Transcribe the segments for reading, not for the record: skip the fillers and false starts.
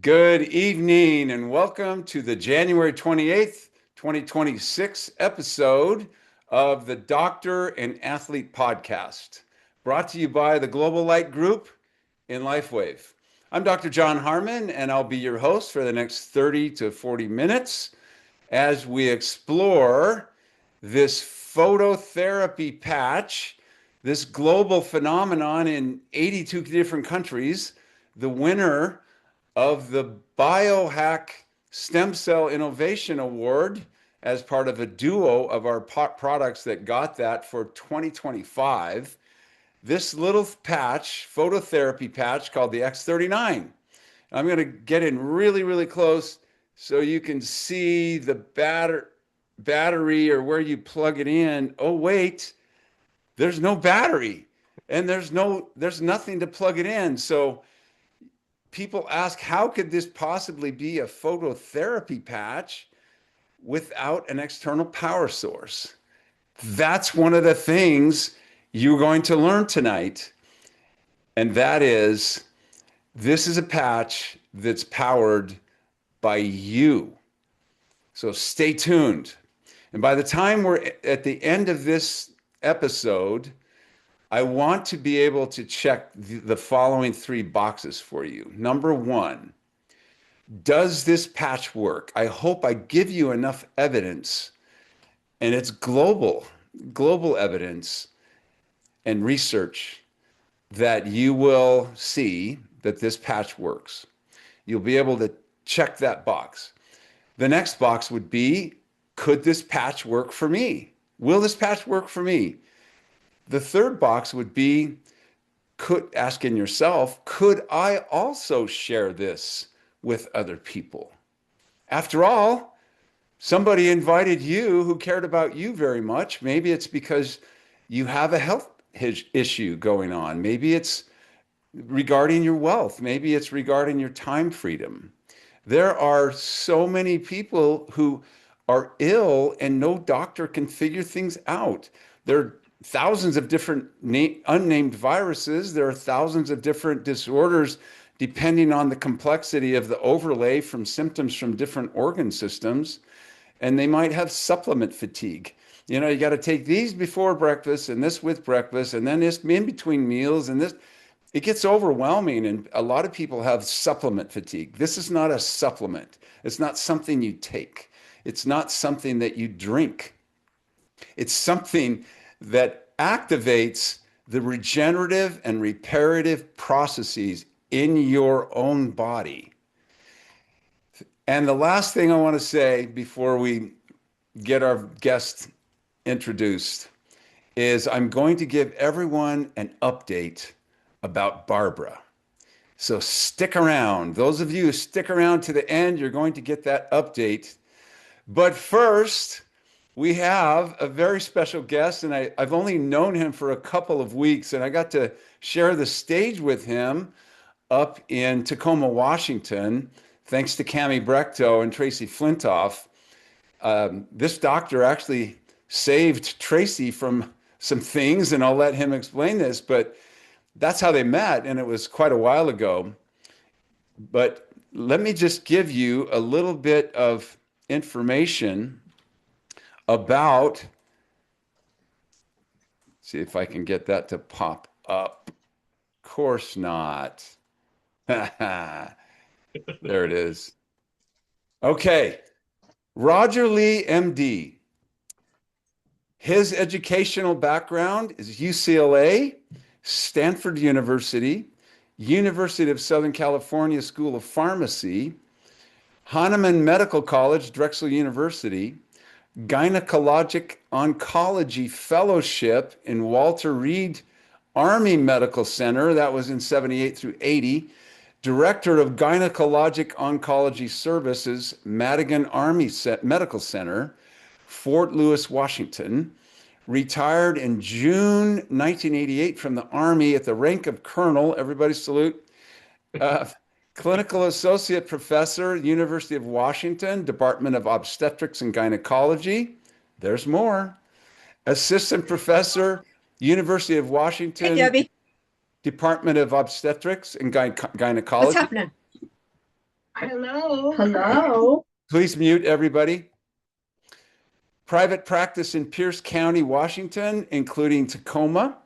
Good evening and welcome to the January 28th, 2026 episode of the Doctor and Athlete Podcast, brought to you by the Global Light Group in LifeWave. I'm Dr. John Harmon, and I'll be your host for the next 30 to 40 minutes as we explore this phototherapy patch, this global phenomenon in 82 different countries, the winner of the Biohack Stem Cell Innovation Award as part of a duo of our products that got that for 2025. This little patch, phototherapy patch called the X39. I'm going to get in really, really close so you can see the battery or where you plug it in. Oh, wait, there's no battery and there's nothing to plug it in. So people ask, how could this possibly be a phototherapy patch without an external power source? That's one of the things you're going to learn tonight. And that is, this is a patch that's powered by you. So stay tuned. And by the time we're at the end of this episode, I want to be able to check the following three boxes for you. Number one, does this patch work? I hope I give you enough evidence, and it's global evidence and research, that you will see that this patch works. You'll be able to check that box. The next box would be, could this patch work for me? Will this patch work for me? The third box would be, asking yourself, could I also share this with other people? After all, somebody invited you who cared about you very much. Maybe it's because you have a health issue going on. Maybe it's regarding your wealth. Maybe it's regarding your time freedom. There are so many people who are ill and no doctor can figure things out. There are thousands of different unnamed viruses. There are thousands of different disorders depending on the complexity of the overlay from symptoms from different organ systems. And they might have supplement fatigue. You know, you got to take these before breakfast and this with breakfast and then this in between meals and this. It gets overwhelming, and a lot of people have supplement fatigue. This is not a supplement. It's not something you take. It's not something that you drink. It's something that activates the regenerative and reparative processes in your own body. And the last thing I want to say before we get our guest introduced is I'm going to give everyone an update about Barbara. So stick around. Those of you who stick around to the end, you're going to get that update. But first, we have a very special guest, and I've only known him for a couple of weeks, and I got to share the stage with him up in Tacoma, Washington, thanks to Cami Brechto and Tracy Flintoff. This doctor actually saved Tracy from some things, and I'll let him explain this, but that's how they met, and it was quite a while ago. But let me just give you a little bit of information about, see if I can get that to pop up. Of course not. There it is. Okay. Roger Lee, MD. His educational background is UCLA, Stanford University, University of Southern California School of Pharmacy, Hahnemann Medical College, Drexel University, Gynecologic Oncology Fellowship in Walter Reed Army Medical Center, that was in 78 through 80, Director of Gynecologic Oncology Services, Madigan Army Medical Center, Fort Lewis, Washington, retired in June 1988 from the Army at the rank of Colonel, everybody salute, Clinical Associate Professor, University of Washington, Department of Obstetrics and Gynecology. There's more. Assistant Professor, University of Washington, Hey, Debbie. Department of Obstetrics and Gynecology. What's happening? Hello. Hello. Please mute everybody. Private practice in Pierce County, Washington, including Tacoma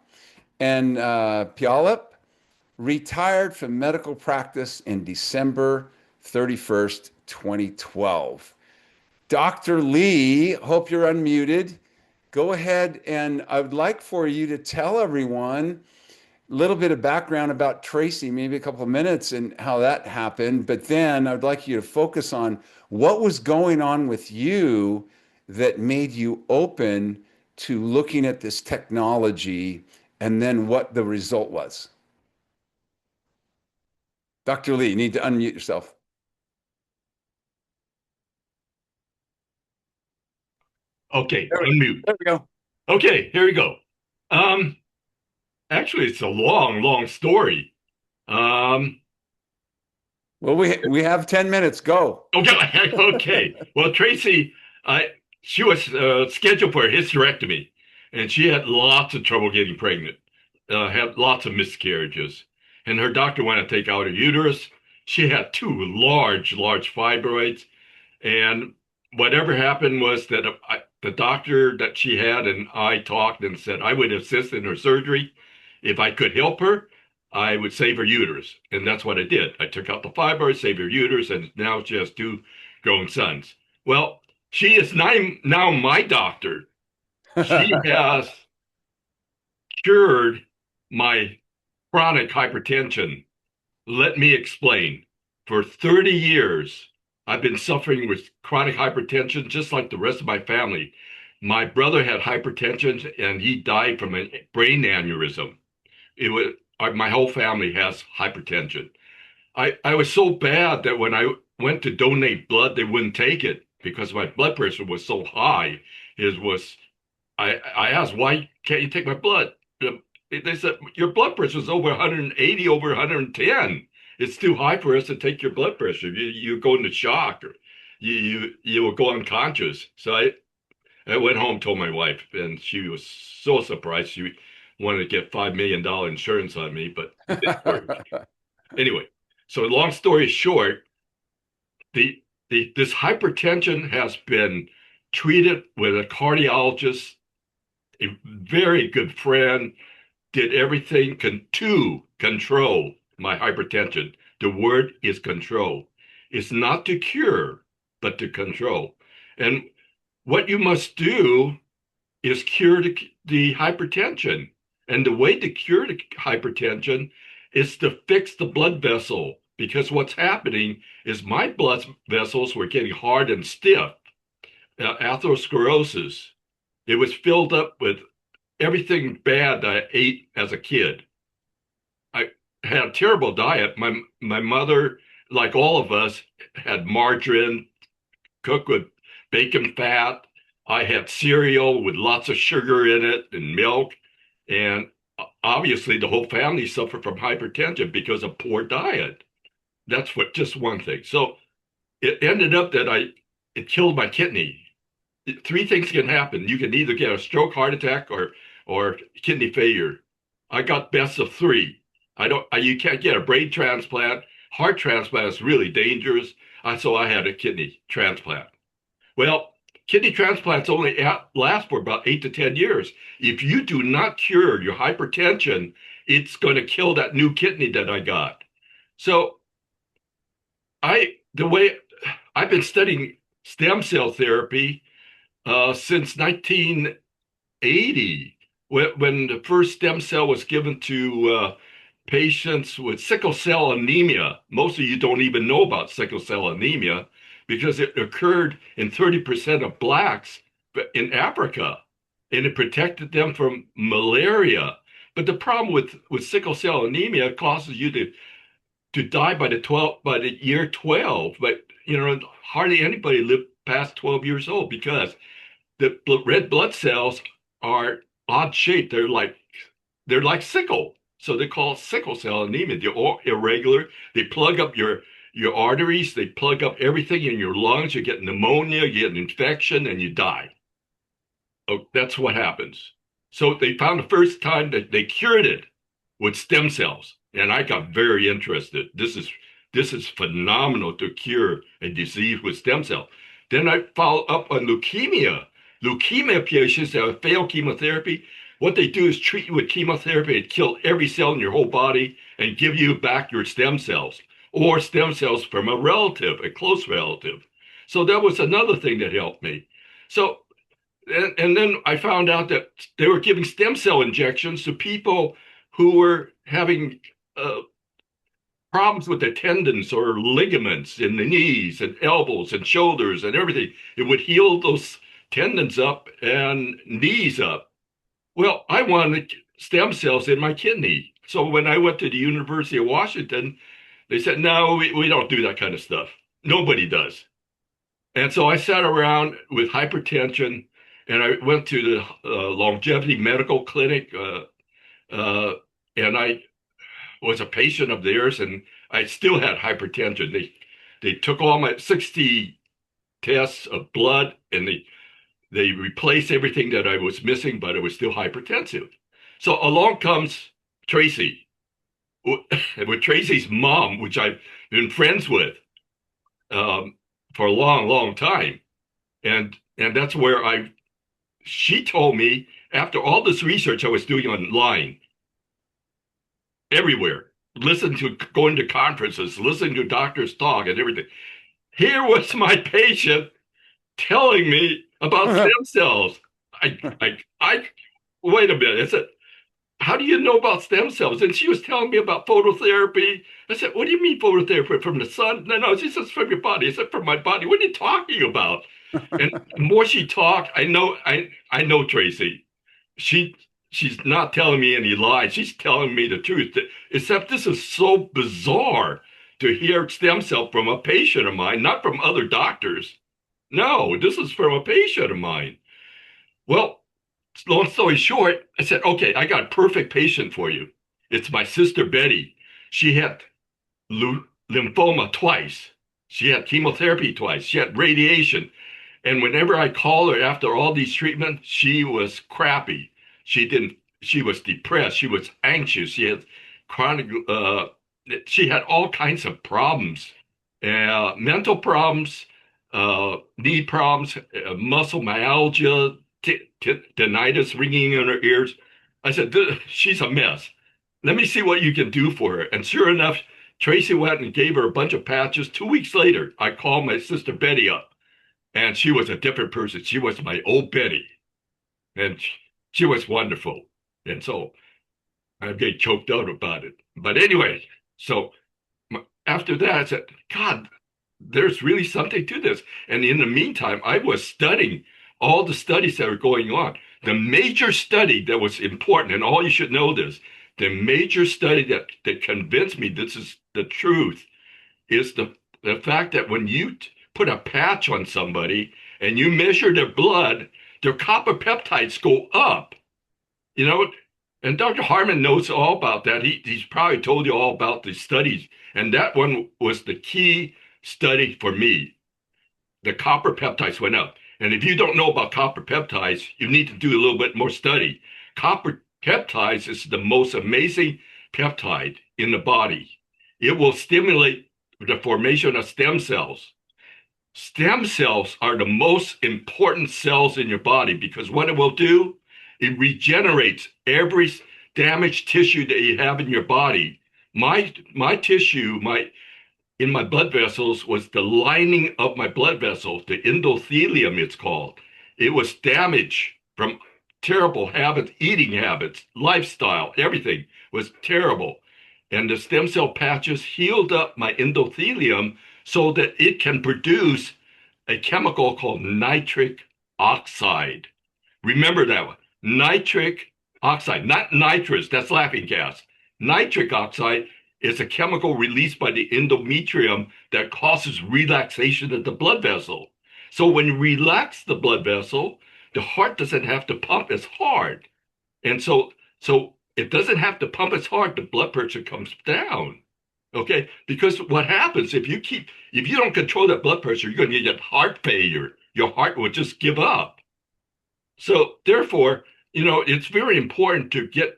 and Puyallup. Retired from medical practice in December 31st, 2012. Dr. Lee, hope you're unmuted. Go ahead, and I would like for you to tell everyone a little bit of background about Tracy, maybe a couple of minutes and how that happened. But then I'd like you to focus on what was going on with you that made you open to looking at this technology and then what the result was. Dr. Lee, you need to unmute yourself. Okay, There we, unmute. there we go. Okay, here we go. Um, Actually, it's a long, long story. Um, Well, we have 10 minutes. Go. okay, okay. Well, Tracy, she was scheduled for a hysterectomy, and she had lots of trouble getting pregnant. Had lots of miscarriages, and her doctor wanted to take out her uterus. She had two large, large fibroids. And whatever happened was that the doctor that she had and I talked and said I would assist in her surgery. If I could help her, I would save her uterus. And that's what I did. I took out the fibroids, saved her uterus, and now she has two grown sons. Well, she is now my doctor. She has cured my chronic hypertension. Let me explain. For 30 years, I've been suffering with chronic hypertension, just like the rest of my family. My brother had hypertension and he died from a brain aneurysm. My whole family has hypertension. I was so bad that when I went to donate blood, they wouldn't take it because my blood pressure was so high. It was I asked, why can't you take my blood? They said, your blood pressure is over 180, over 110. It's too high for us to take your blood pressure. You go into shock or you will go unconscious. So I went home, told my wife, and she was so surprised. She wanted to get $5 million insurance on me, but it didn't work. Anyway, so long story short, the, this hypertension has been treated with a cardiologist, a very good friend, did everything to control my hypertension. The word is control. It's not to cure, but to control. And what you must do is cure the hypertension. And the way to cure the hypertension is to fix the blood vessel. Because what's happening is my blood vessels were getting hard and stiff, atherosclerosis. It was filled up with everything bad that I ate as a kid. I had a terrible diet. My mother, like all of us, had margarine cooked with bacon fat. I had cereal with lots of sugar in it and milk. And obviously the whole family suffered from hypertension because of poor diet. That's what just one thing. So it ended up that it killed my kidney. Three things can happen. You can either get a stroke, heart attack, or kidney failure. I got best of three. You can't get a brain transplant. Heart transplant is really dangerous. So I had a kidney transplant. Well, kidney transplants only last for about 8 to 10 years. If you do not cure your hypertension, it's going to kill that new kidney that I got. So the way I've been studying stem cell therapy since 1980, when the first stem cell was given to patients with sickle cell anemia. Most of you don't even know about sickle cell anemia because it occurred in 30% of blacks in Africa, and it protected them from malaria. But the problem with sickle cell anemia, it causes you to die by the year 12. But hardly anybody lived past 12 years old because the red blood cells are odd shaped. They're like sickle. So they call it sickle cell anemia. They're all irregular. They plug up your arteries. They plug up everything in your lungs. You get pneumonia, you get an infection, and you die. Oh, that's what happens. So they found the first time that they cured it with stem cells. And I got very interested. This is this is phenomenal to cure a disease with stem cell. Then I follow up on leukemia. Leukemia patients that have failed chemotherapy, what they do is treat you with chemotherapy and kill every cell in your whole body and give you back your stem cells or stem cells from a relative, a close relative. So that was another thing that helped me. So, and then I found out that they were giving stem cell injections to people who were having problems with the tendons or ligaments in the knees and elbows and shoulders and everything. It would heal those tendons up and knees up. Well, I wanted stem cells in my kidney. So when I went to the University of Washington, they said, no, we don't do that kind of stuff. Nobody does. And so I sat around with hypertension and I went to the longevity medical clinic and I was a patient of theirs and I still had hypertension. They took all my 60 tests of blood and they replaced everything that I was missing, but it was still hypertensive. So along comes Tracy, with Tracy's mom, which I've been friends with for a long, long time. And that's where she told me, after all this research I was doing online, everywhere, going to conferences, listening to doctors talk and everything, here was my patient telling me about stem cells. I wait a minute. I said, how do you know about stem cells? And she was telling me about phototherapy. I said, what do you mean phototherapy? From the sun? No, she says from your body. I said, from my body. What are you talking about? And the more she talked, I know Tracy. She's not telling me any lies. She's telling me the truth. Except this is so bizarre to hear stem cell from a patient of mine, not from other doctors. No, this is from a patient of mine. Well, long story short, I said, okay, I got a perfect patient for you. It's my sister Betty. She had lymphoma twice. She had chemotherapy twice. She had radiation. And whenever I call her after all these treatments, she was crappy. She was depressed. She was anxious. She had chronic, she had all kinds of problems, mental problems, knee problems, muscle myalgia, tinnitus ringing in her ears. I said, she's a mess. Let me see what you can do for her. And sure enough, Tracy went and gave her a bunch of patches. 2 weeks later, I called my sister Betty up, and she was a different person. She was my old Betty, and she was wonderful. And so I get choked out about it. But anyway, so after that, I said, God, there's really something to this. And in the meantime, I was studying all the studies that were going on. The major study that was important, and all you should know this, the major study that convinced me this is the truth is the fact that when you put a patch on somebody and you measure their blood, their copper peptides go up. You know, and Dr. Harmon knows all about that. He's probably told you all about the studies. And that one was the key study for me. The copper peptides went up. And if you don't know about copper peptides, you need to do a little bit more study. Copper peptides is the most amazing peptide in the body. It will stimulate the formation of stem cells. Stem cells are the most important cells in your body because what it will do, it regenerates every damaged tissue that you have in your body. My tissue, in my blood vessels was the lining of my blood vessels, the endothelium it's called. It was damaged from terrible habits, eating habits, lifestyle, everything was terrible. And the stem cell patches healed up my endothelium so that it can produce a chemical called nitric oxide. Remember that one, nitric oxide, not nitrous, that's laughing gas. Nitric oxide is a chemical released by the endometrium that causes relaxation of the blood vessel. So when you relax the blood vessel, the heart doesn't have to pump as hard. And so it doesn't have to pump as hard, the blood pressure comes down. Okay? Because what happens if you don't control that blood pressure, you're going to get heart failure. Your heart will just give up. So therefore, it's very important to get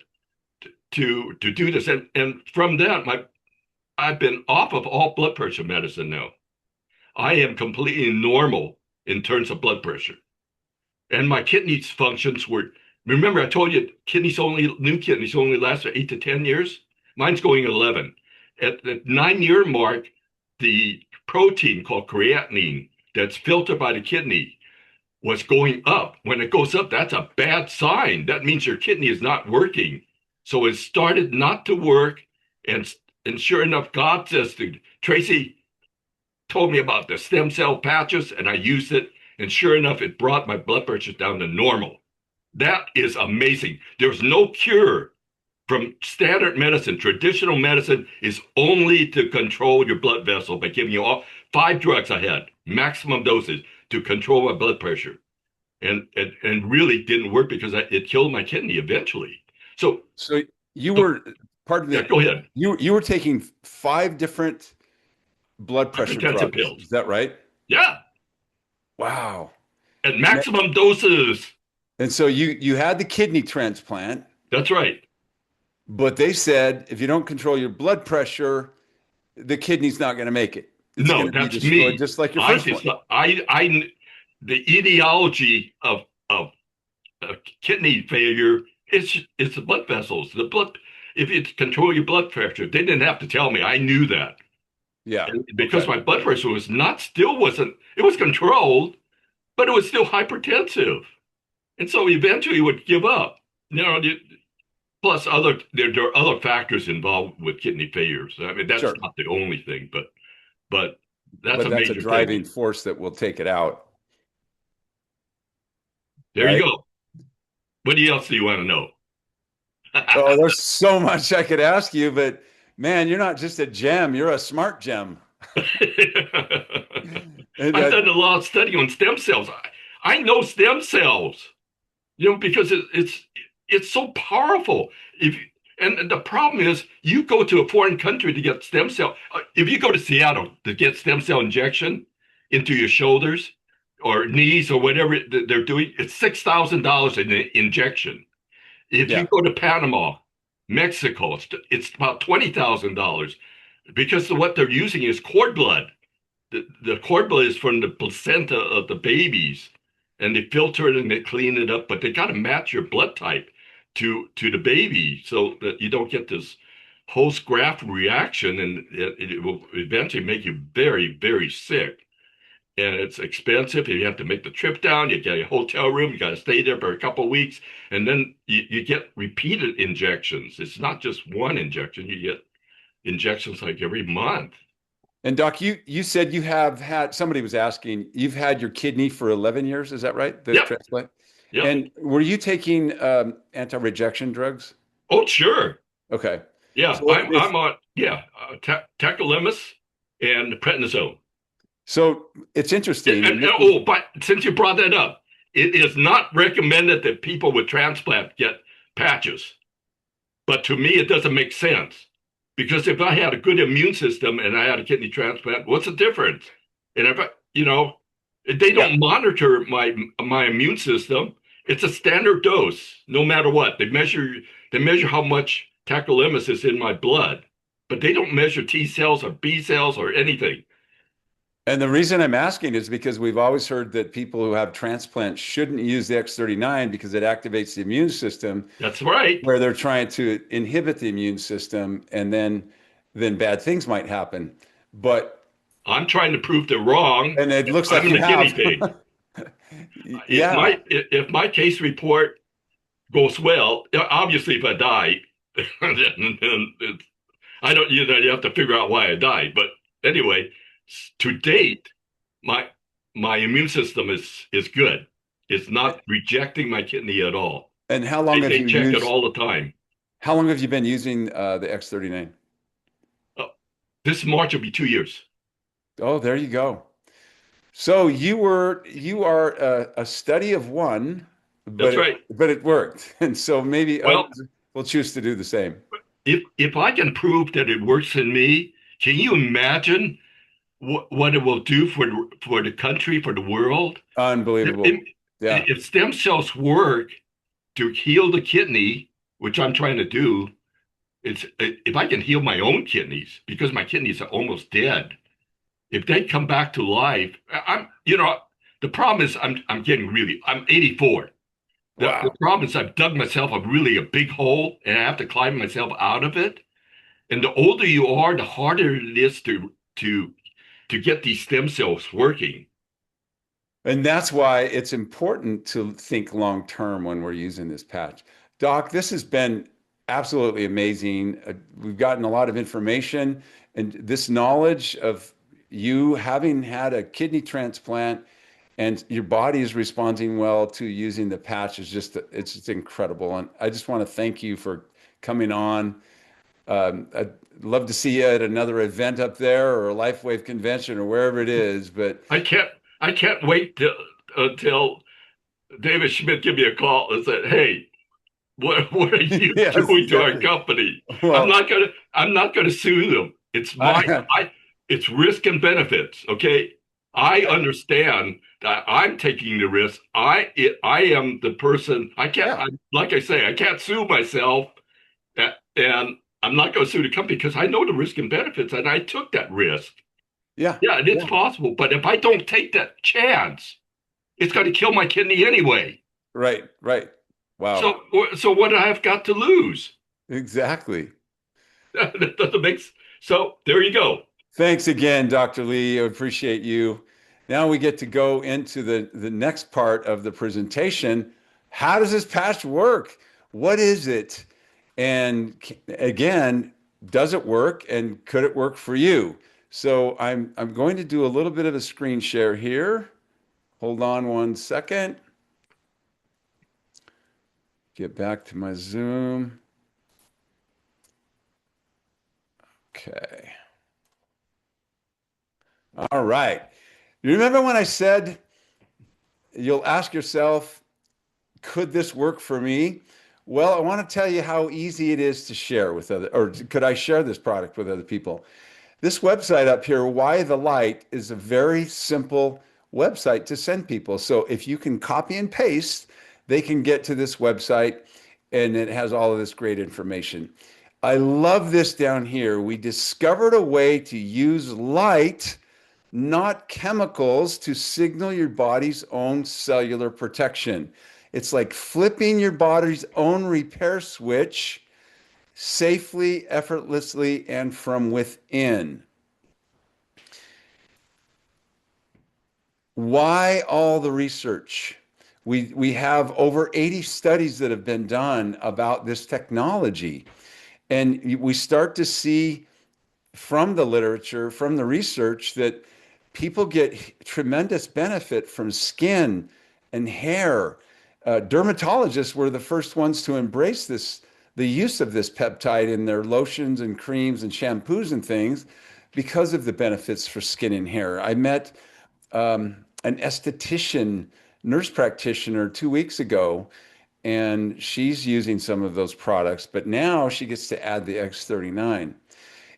to do this. And from that, I've been off of all blood pressure medicine now. I am completely normal in terms of blood pressure. And my kidneys functions were, remember I told you new kidneys only last for 8 to 10 years? Mine's going 11. At the 9 year mark, the protein called creatinine that's filtered by the kidney was going up. When it goes up, that's a bad sign. That means your kidney is not working. So it started not to work. And, and sure enough, God says to Tracy, told me about the stem cell patches, and I used it. And sure enough, it brought my blood pressure down to normal. That is amazing. There's no cure from standard medicine. Traditional medicine is only to control your blood vessel by giving you all 5 drugs I had, maximum doses to control my blood pressure. And really didn't work because it killed my kidney eventually. So you were, pardon me. Yeah, go ahead. You were taking 5 different blood pressure Hypertensive drugs. pills. Is that right? Yeah. Wow. At maximum doses. And so you had the kidney transplant, That's right. but they said if you don't control your blood pressure, the kidney's not going to make it. It's No, going to be that's destroyed me. just like your I first just, one. the etiology of kidney failure it's the blood vessels. The blood, if you control your blood pressure, they didn't have to tell me. I knew that. Yeah. And because Okay. my blood pressure was not, still wasn't, it was controlled, but it was still hypertensive. And so eventually it would give up. You know, plus there are other factors involved with kidney failures. I mean, that's Sure. not the only thing, but that's But a that's a major thing. driving force that will take it out, There you right? go. What else do you want to know? Oh, there's so much I could ask you, but man, you're not just a gem, you're a smart gem. And I've done a lot of study on stem cells. I know stem cells, because it's so powerful. And the problem is, you go to a foreign country to get stem cell. If you go to Seattle to get stem cell injection into your shoulders or knees or whatever they're doing, it's $6,000 an injection. If you yeah. go to Panama, Mexico, it's about $20,000 because what they're using is cord blood. The cord blood is from the placenta of the babies, and they filter it and they clean it up, but they got to match your blood type to the baby so that you don't get this host graft reaction, and it will eventually make you very, very sick. And it's expensive. You have to make the trip down. You get a hotel room. You got to stay there for a couple of weeks, and then you get repeated injections. It's not just one injection. You get injections like every month. And Doc, you said you have had, somebody was asking, you've had your kidney for 11 years, is that right? The Yep. transplant? Yep. And were you taking anti-rejection drugs? Oh, sure. Okay. Yeah, So I'm on, tacrolimus and prednisone. so it's interesting. But since you brought that up, it is not recommended that people with transplant get patches. But to me, it doesn't make sense because if I had a good immune system and I had a kidney transplant, what's the difference? And if they Yeah. don't monitor my immune system, it's a standard dose, no matter what. They measure how much tacrolimus is in my blood, but they don't measure T cells or B cells or anything. And the reason I'm asking is because we've always heard that people who have transplants shouldn't use the X39 because it activates the immune system, That's right. where they're trying to inhibit the immune system, and then bad things might happen. But I'm trying to prove they're wrong. and it looks like I'm you the guinea have. pig. If Yeah. my case report goes well, obviously if I die, then I don't. You have to figure out why I died. But anyway, to date, my my immune system is good. It's not rejecting my kidney at all. And how long have They you check it used? all the time. How long have you been using the X39? Uh, this March will be 2 years. Oh, there you go. So you are a study of one, That's right. but it worked, and so maybe Well, others will choose to do the same. if I can prove that it works in me, can you imagine what it will do for the country, for the world? Unbelievable. If, Yeah. if stem cells work to heal the kidney, which I'm trying to do, if I can heal my own kidneys because my kidneys are almost dead, if they come back to life, the problem is I'm 84. The Wow. problem is I've dug myself a big hole and I have to climb myself out of it. And the older you are, the harder it is to get these stem cells working. And that's why it's important to think long term when we're using this patch. Doc, this has been absolutely amazing. We've gotten a lot of information and this knowledge of you having had a kidney transplant and your body is responding well to using the patch is it's just incredible. And I just want to thank you for coming on. I'd love to see you at another event up there or a LifeWave convention or wherever it is, but I can't I can't wait until David Schmidt give me a call and said, "Hey, what are you yes, doing to our definitely. company?" Well, I'm not gonna sue them. I, It's risk and benefits. Okay. I understand that I'm taking the risk. I am the person. yeah, Like I say, I can't sue myself, and I'm not going to sue the company because I know the risk and benefits, and I took that risk. yeah, Yeah, and it's yeah. possible. But if I don't take that chance, it's going to kill my kidney anyway. Right, right. Wow. So what do I have got to lose? Exactly. That doesn't make so. There you go. Thanks again, Dr. Lee. I appreciate you. Now we get to go into the next part of the presentation. How does this patch work? What is it? And again, does it work and could it work for you? So I'm going to do a little bit of a screen share here. Hold on one second. Get back to my Zoom. Okay. All right. You remember when I said you'll ask yourself, could this work for me? Well, I want to tell you how easy it is to share with other, or could I share this product with other people? This website up here, Why the Light, is a very simple website to send people. So if you can copy and paste, they can get to this website and it has all of this great information. I love this down here. We discovered a way to use light, not chemicals, to signal your body's own cellular protection. It's like flipping your body's own repair switch safely, effortlessly, and from within. Why all the research? We have over 80 studies that have been done about this technology. And we start to see from the literature, from the research, that people get tremendous benefit from skin and hair. Dermatologists were the first ones to embrace the use of this peptide in their lotions and creams and shampoos and things because of the benefits for skin and hair. I met an esthetician, nurse practitioner 2 weeks ago, and she's using some of those products, but now she gets to add the X39.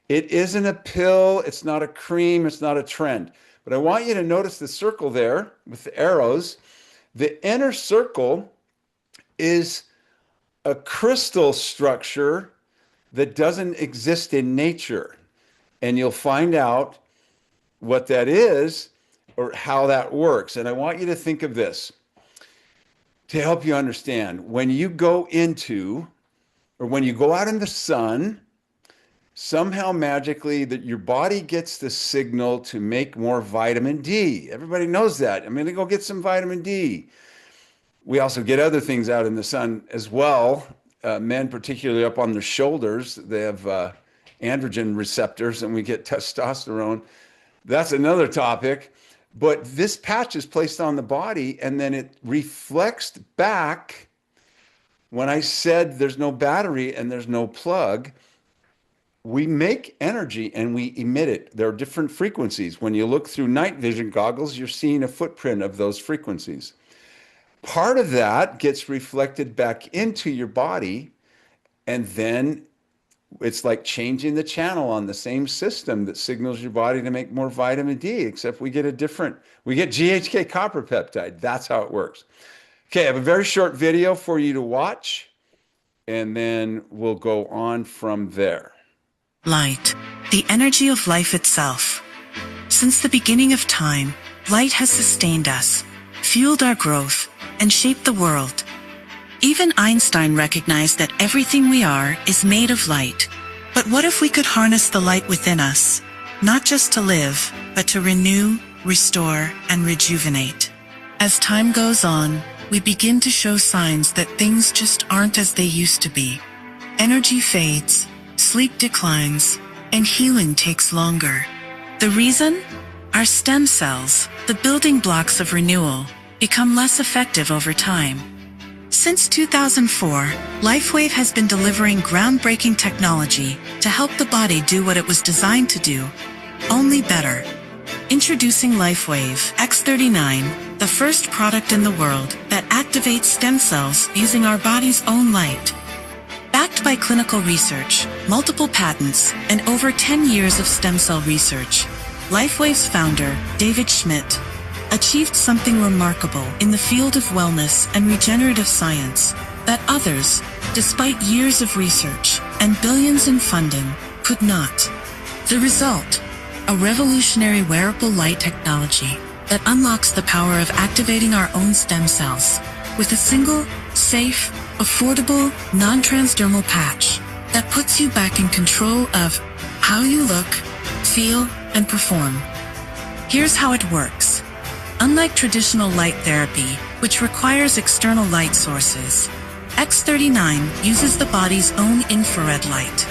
It isn't a pill, it's not a cream, it's not a trend. But I want you to notice the circle there with the arrows. The inner circle is a crystal structure that doesn't exist in nature. And you'll find out what that is or how that works. And I want you to think of this to help you understand. When you go into, or when you go out in the sun, somehow magically that your body gets the signal to make more vitamin D. Everybody knows that. I'm going to go get some vitamin D. We also get other things out in the sun as well. Men, particularly up on their shoulders, they have androgen receptors and we get testosterone. That's another topic. But this patch is placed on the body and then it reflects back. When I said there's no battery and there's no plug, we make energy and we emit it. There are different frequencies. When you look through night vision goggles, you're seeing a footprint of those frequencies. Part of that gets reflected back into your body, and then it's like changing the channel on the same system that signals your body to make more vitamin D, except we get GHK copper peptide. That's how it works. Okay, I have a very short video for you to watch, and then we'll go on from there. Light, the energy of life itself. Since the beginning of time, light has sustained us, fueled our growth, and shaped the world. Even Einstein recognized that everything we are is made of light. But what if we could harness the light within us, not just to live, but to renew, restore, and rejuvenate? As time goes on, we begin to show signs that things just aren't as they used to be. Energy fades, sleep declines, and healing takes longer. The reason? Our stem cells, the building blocks of renewal, become less effective over time. Since 2004, LifeWave has been delivering groundbreaking technology to help the body do what it was designed to do, only better. Introducing LifeWave X39, the first product in the world that activates stem cells using our body's own light. Backed by clinical research, multiple patents, and over 10 years of stem cell research, LifeWave's founder, David Schmidt, achieved something remarkable in the field of wellness and regenerative science that others, despite years of research and billions in funding, could not. The result? A revolutionary wearable light technology that unlocks the power of activating our own stem cells with a single, safe, affordable, non-transdermal patch that puts you back in control of how you look, feel, and perform. Here's how it works. Unlike traditional light therapy, which requires external light sources, X39 uses the body's own infrared light.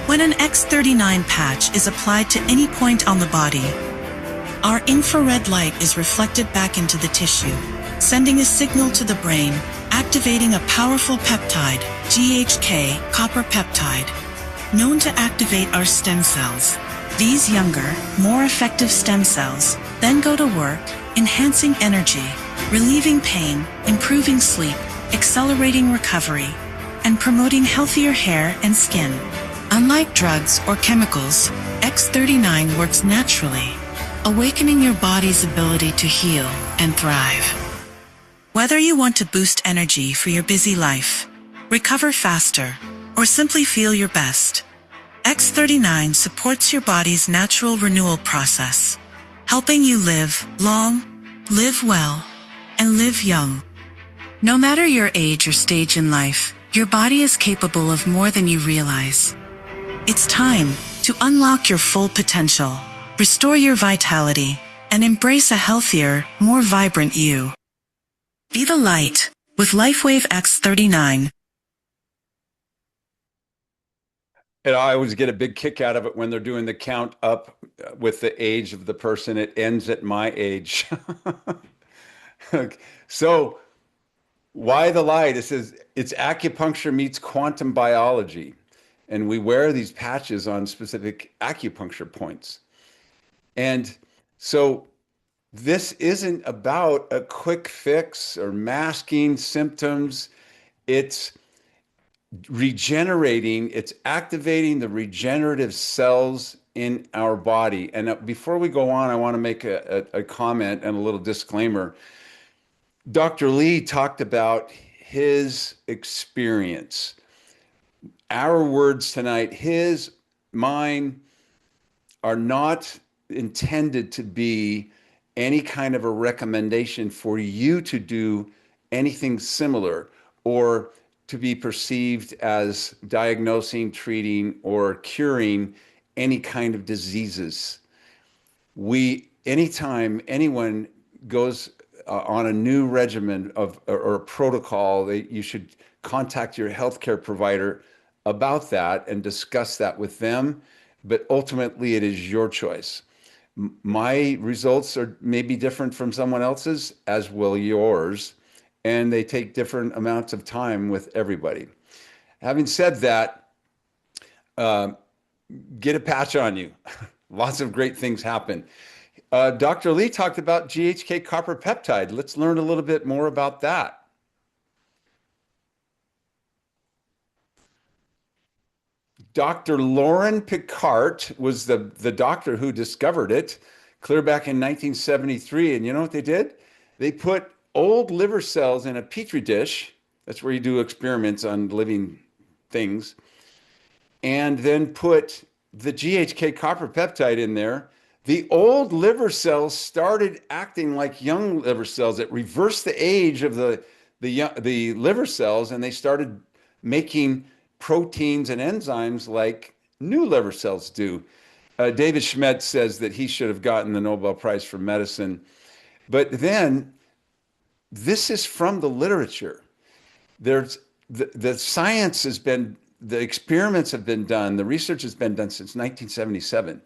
When an X39 patch is applied to any point on the body, our infrared light is reflected back into the tissue, sending a signal to the brain, activating a powerful peptide, GHK copper peptide, known to activate our stem cells. These younger, more effective stem cells then go to work, enhancing energy, relieving pain, improving sleep, accelerating recovery, and promoting healthier hair and skin. Unlike drugs or chemicals, X39 works naturally, awakening your body's ability to heal and thrive. Whether you want to boost energy for your busy life, recover faster, or simply feel your best, X39 supports your body's natural renewal process, helping you live long, live well, and live young. No matter your age or stage in life, your body is capable of more than you realize. It's time to unlock your full potential, restore your vitality, and embrace a healthier, more vibrant you. Be the light with LifeWave X39. And I always get a big kick out of it when they're doing the count up with the age of the person. It ends at my age. So why the light? It says it's acupuncture meets quantum biology. And we wear these patches on specific acupuncture points. And so this isn't about a quick fix or masking symptoms. It's regenerating, it's activating the regenerative cells in our body. And before we go on, I want to make a comment and a little disclaimer. Dr. Lee talked about his experience. Our words tonight, his, mine, are not intended to be any kind of a recommendation for you to do anything similar or to be perceived as diagnosing, treating, or curing any kind of diseases. Anytime anyone goes on a new regimen or a protocol, you should contact your healthcare provider about that and discuss that with them. But ultimately, it is your choice. My results are maybe different from someone else's, as will yours, and they take different amounts of time with everybody. Having said that, get a patch on you. Lots of great things happen. Dr. Lee talked about GHK copper peptide. Let's learn a little bit more about that. Dr. Lauren Picard was the doctor who discovered it clear back in 1973. And you know what they did? They put old liver cells in a petri dish. That's where you do experiments on living things, and then put the GHK copper peptide in there, the old liver cells started acting like young liver cells. It reversed the age of the liver cells, and they started making proteins and enzymes like new liver cells do. David Schmidt says that he should have gotten the Nobel Prize for medicine. But then this is from the literature. There's the science has been, the experiments have been done, the research has been done since 1977.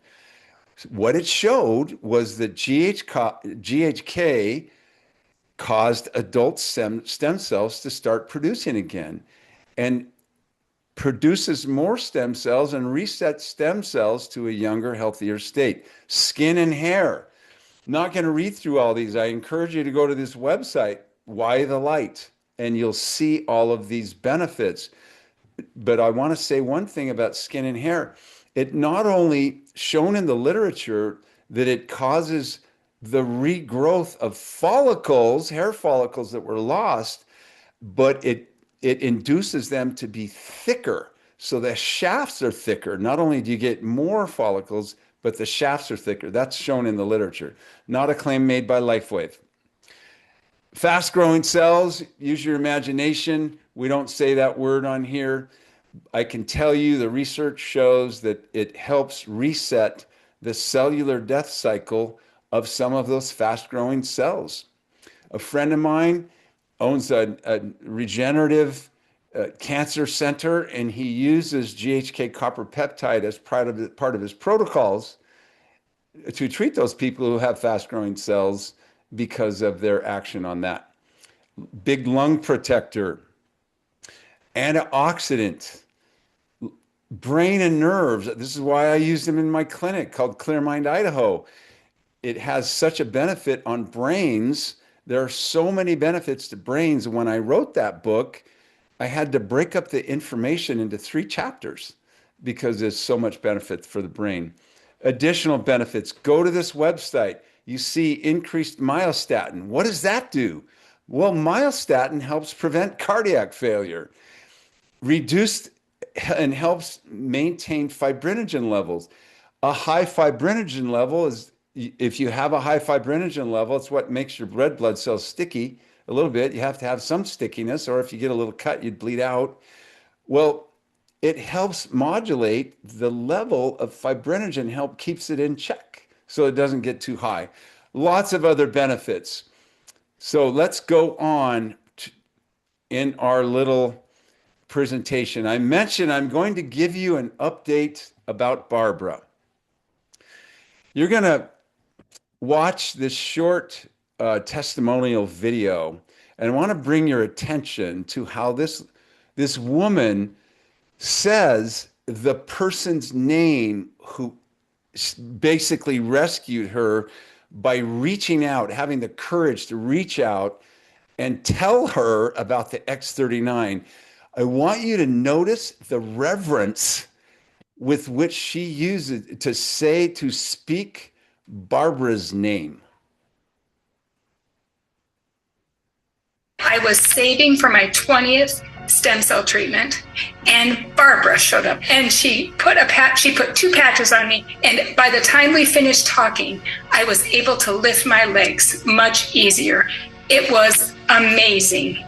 What it showed was that GHK caused adult stem cells to start producing again, and produces more stem cells and resets stem cells to a younger, healthier state. Skin and hair. Not going to read through all these. I encourage you to go to this website, Why the Light, and you'll see all of these benefits. But I want to say one thing about skin and hair. It not only shown in the literature that it causes the regrowth of follicles, hair follicles that were lost, but it induces them to be thicker. So the shafts are thicker. Not only do you get more follicles, but the shafts are thicker. That's shown in the literature. Not a claim made by LifeWave. Fast growing cells, use your imagination. We don't say that word on here. I can tell you the research shows that it helps reset the cellular death cycle of some of those fast growing cells. A friend of mine owns a regenerative cancer center, and he uses GHK copper peptide as part of his protocols to treat those people who have fast growing cells because of their action on that. Big lung protector, antioxidant, brain and nerves. This is why I use them in my clinic called Clear Mind Idaho. It has such a benefit on brains. There are so many benefits to brains. When I wrote that book, I had to break up the information into 3 chapters because there's so much benefit for the brain. Additional benefits, go to this website. You see increased myostatin. What does that do? Well, myostatin helps prevent cardiac failure, reduce and helps maintain fibrinogen levels. A high fibrinogen level is, if you have a high fibrinogen level, it's what makes your red blood cells sticky a little bit. You have to have some stickiness, or if you get a little cut, you'd bleed out. Well, it helps modulate the level of fibrinogen, keeps it in check so it doesn't get too high. Lots of other benefits. So let's go on in our little presentation. I mentioned I'm going to give you an update about Barbara. You're going to watch this short testimonial video, and I want to bring your attention to how this woman says the person's name who basically rescued her by reaching out, having the courage to reach out and tell her about the X39. I want you to notice the reverence with which she uses to speak Barbara's name. I was saving for my 20th stem cell treatment, and Barbara showed up, and she put 2 patches on me, and by the time we finished talking, I was able to lift my legs much easier. It was amazing.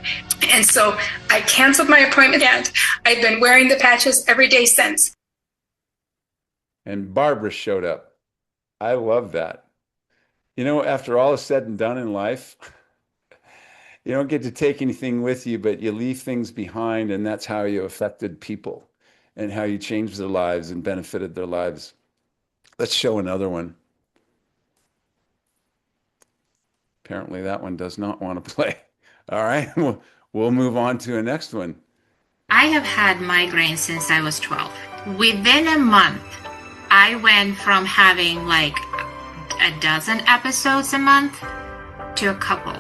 And so I canceled my appointment, and I've been wearing the patches every day since. And Barbara showed up. I love that. You know, after all is said and done in life, you don't get to take anything with you, but you leave things behind, and that's how you affected people and how you changed their lives and benefited their lives. Let's show another one. Apparently that one does not want to play. All right, we'll move on to the next one. I have had migraines since I was 12. Within a month, I went from having like a dozen episodes a month to a couple.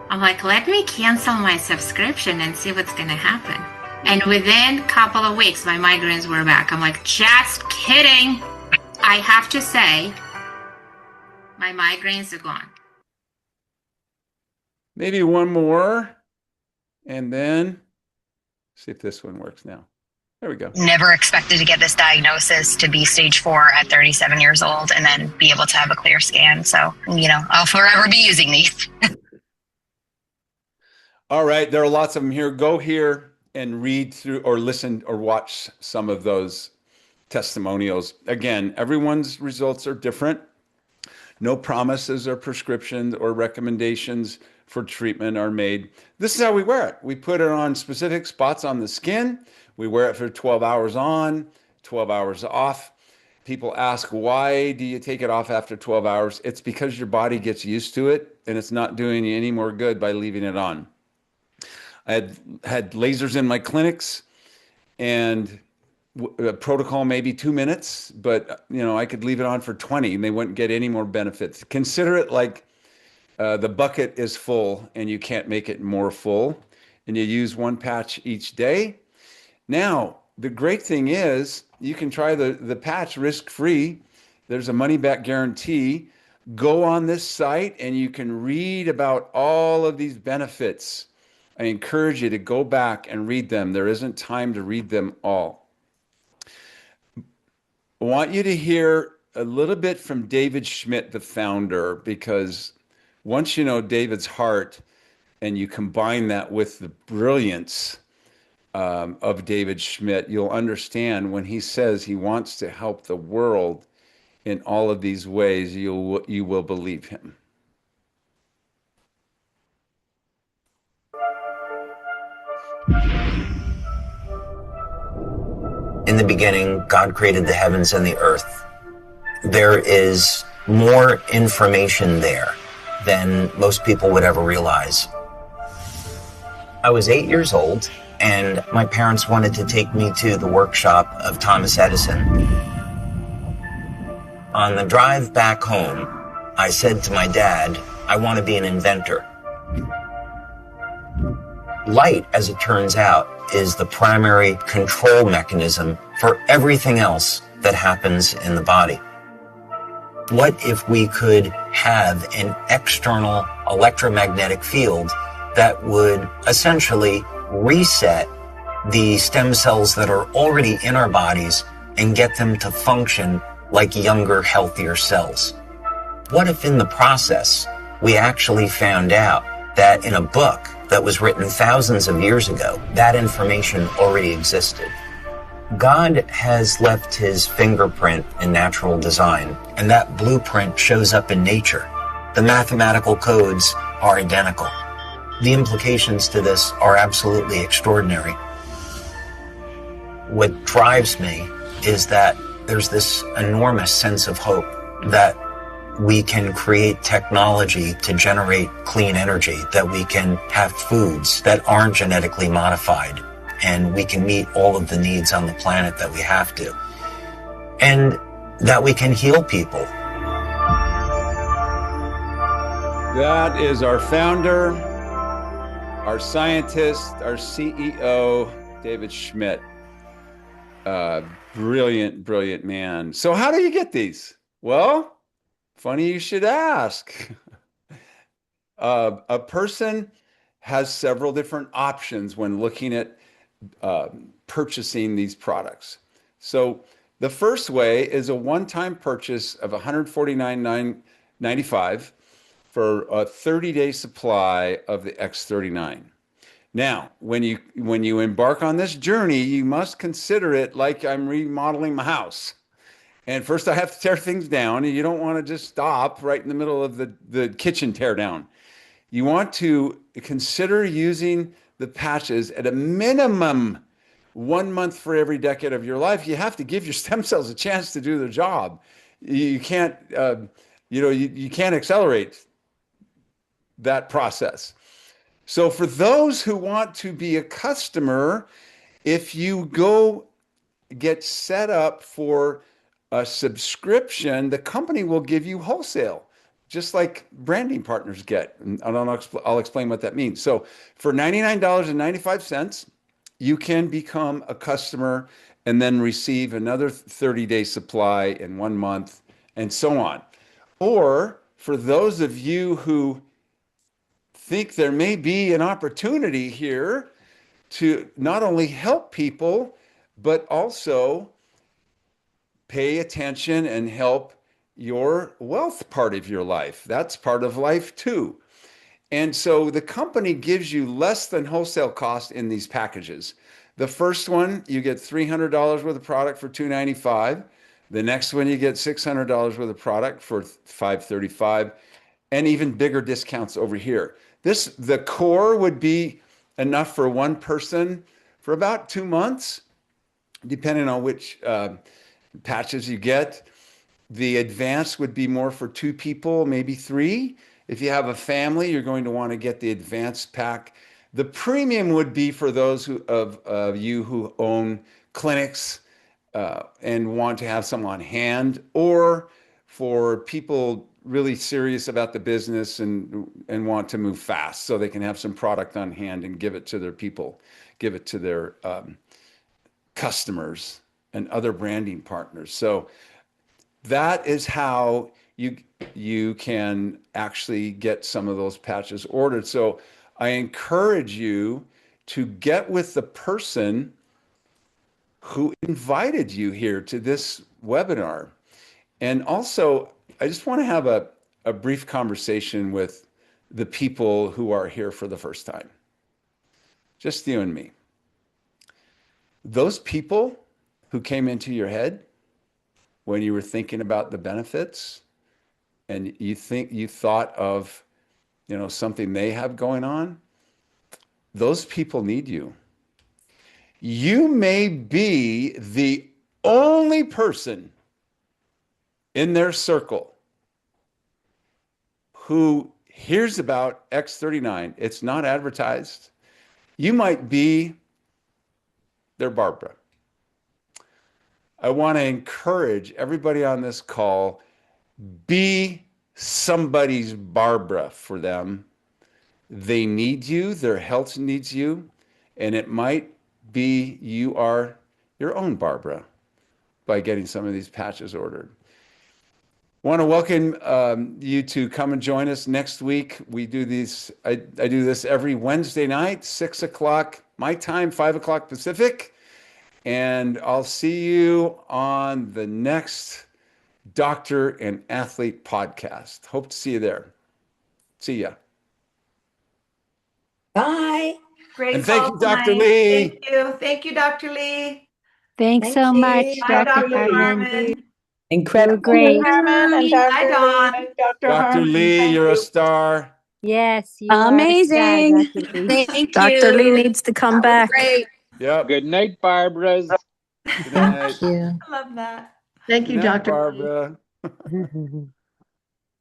I'm like, let me cancel my subscription and see what's going to happen. And within a couple of weeks, my migraines were back. I'm like, just kidding. I have to say, my migraines are gone. Maybe one more, and then see if this one works now. There we go. Never expected to get this diagnosis, to be stage 4 at 37 years old, and then be able to have a clear scan. So, I'll forever be using these. All right, there are lots of them here. Go here and read through or listen or watch some of those testimonials. Again, everyone's results are different. No promises or prescriptions or recommendations for treatment are made. This is how we wear it. We put it on specific spots on the skin. We wear it for 12 hours on, 12 hours off. People ask, why do you take it off after 12 hours? It's because your body gets used to it and it's not doing you any more good by leaving it on. I had lasers in my clinics, and a protocol maybe 2 minutes, but I could leave it on for 20 and they wouldn't get any more benefits. Consider it like the bucket is full and you can't make it more full, and you use one patch each day. Now, the great thing is you can try the patch risk-free. There's a money-back guarantee. Go on this site and you can read about all of these benefits. I encourage you to go back and read them. There isn't time to read them all. I want you to hear a little bit from David Schmidt, the founder, because once you know David's heart and you combine that with the brilliance of David Schmidt, you'll understand when he says he wants to help the world in all of these ways, you will believe him. In the beginning, God created the heavens and the earth. There is more information there than most people would ever realize. I was 8 years old, and my parents wanted to take me to the workshop of Thomas Edison. On the drive back home, I said to my dad, I want to be an inventor. Light, as it turns out, is the primary control mechanism for everything else that happens in the body. What if we could have an external electromagnetic field that would essentially reset the stem cells that are already in our bodies and get them to function like younger, healthier cells? What if in the process we actually found out that in a book that was written thousands of years ago, that information already existed? God has left his fingerprint in natural design, and that blueprint shows up in nature. The mathematical codes are identical. The implications to this are absolutely extraordinary. What drives me is that there's this enormous sense of hope that we can create technology to generate clean energy, that we can have foods that aren't genetically modified, and we can meet all of the needs on the planet that we have to, and that we can heal people. That is our founder, our scientist, our CEO, David Schmidt. Brilliant, brilliant man. So how do you get these? Well, funny you should ask. A person has several different options when looking at purchasing these products. So the first way is a one-time purchase of $149.95 for a 30-day supply of the X39. Now, when you embark on this journey, you must consider it like I'm remodeling my house. And first I have to tear things down, and you don't want to just stop right in the middle of the kitchen tear down. You want to consider using the patches at a minimum 1 month for every decade of your life. You have to give your stem cells a chance to do their job. You can't, you can't accelerate that process. So for those who want to be a customer, if you go get set up for a subscription, the company will give you wholesale, just like branding partners get. And I'll explain what that means. So for $99.95, you can become a customer and then receive another 30-day supply in 1 month and so on. Or for those of you who think there may be an opportunity here to not only help people, but also pay attention and help your wealth part of your life. That's part of life too. And so the company gives you less than wholesale cost in these packages. The first one, you get $300 worth of product for $295. The next one, you get $600 worth of product for $535, and even bigger discounts over here. The core would be enough for one person for about 2 months, depending on which patches you get. The advanced would be more for 2 people, maybe 3. If you have a family, you're going to want to get the advanced pack. The premium would be for those of you who own clinics and want to have some on hand, or for people really serious about the business and want to move fast so they can have some product on hand and give it to their people, give it to their customers and other branding partners. So that is how you can actually get some of those patches ordered. So I encourage you to get with the person who invited you here to this webinar. And also, I just want to have a brief conversation with the people who are here for the first time. Just you and me. Those people who came into your head when you were thinking about the benefits, and you thought of, something they have going on, those people need you. You may be the only person in their circle who hears about X39. It's not advertised. You might be their Barbara. I want to encourage everybody on this call, be somebody's Barbara for them. They need you, their health needs you, and it might be you are your own Barbara by getting some of these patches ordered. I want to welcome you to come and join us next week. We do these, I do this every Wednesday night, 6 o'clock my time, 5 o'clock Pacific. And I'll see you on the next Doctor and Athlete podcast. Hope to see you there. See ya. Bye. Great. And thank you, Dr. Lee. Thank you. Thank you, Dr. Lee. Thanks so much, Bye, Dr. Dr. Harmon. Harmon. Incredible. Great. Harmon and Dr. Bye, Dawn. Lee, Dr. Dr. Harmon, Lee, thank you're a you. star. Yes, you are a Amazing. star, Dr. Lee. Thank Dr. you. Lee needs to come That was back. great. Yep. Good night, Barbara's. Good night. Thank you. I love that. Thank you, Good night, Dr. Lee. Barbara.